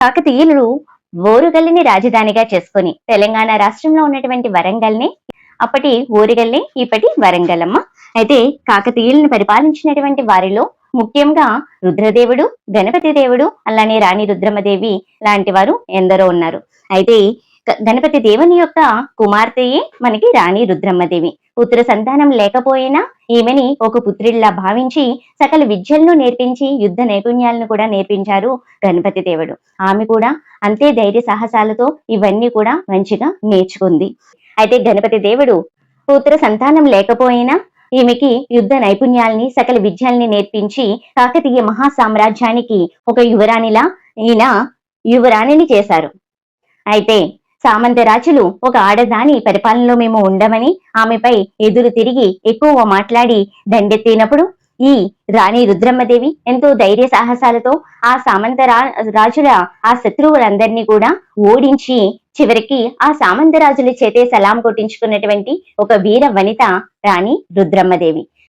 కాకతీయులు ఓరుగల్లుని రాజధానిగా చేసుకుని తెలంగాణ రాష్ట్రంలో ఉన్నటువంటి వరంగల్ని, అప్పటి ఓరుగల్లి ఇప్పటి వరంగల్ అమ్మ. అయితే కాకతీయులను పరిపాలించినటువంటి వారిలో ముఖ్యంగా రుద్రదేవుడు, గణపతి దేవుడు, అలానే రాణి రుద్రమ్మదేవి లాంటి వారు ఎందరో ఉన్నారు. అయితే గణపతి దేవుని యొక్క కుమార్తెయే మనకి రాణి రుద్రమ్మదేవి. పుత్ర సంతానం లేకపోయినా ఈమెని ఒక పుత్రిల్లా భావించి సకల విద్యలను నేర్పించి యుద్ధ నైపుణ్యాలను కూడా నేర్పించారు గణపతి దేవుడు. ఆమె కూడా అంతే ధైర్య సాహసాలతో ఇవన్నీ కూడా మంచిగా నేర్చుకుంది. అయితే గణపతి దేవుడు పుత్ర సంతానం లేకపోయినా ఈమెకి యుద్ధ నైపుణ్యాల్ని సకల విద్యల్ని నేర్పించి కాకతీయ మహాసామ్రాజ్యానికి ఒక యువరాణిలా ఈయన యువరాణిని చేశారు. అయితే సామంత రాజులు ఒక ఆడదాని పరిపాలనలో మేము ఉండమని ఆమెపై ఎదురు తిరిగి ఎక్కువ మాట్లాడి దండెత్తినప్పుడు ఈ రాణి రుద్రమ్మదేవి ఎంతో ధైర్య సాహసాలతో ఆ సామంత రాజుల ఆ శత్రువులందరినీ కూడా ఓడించి చివరికి ఆ సామంత రాజుల చేతే సలాం కొట్టించుకున్నటువంటి ఒక వీర వనిత రాణి రుద్రమ్మదేవి.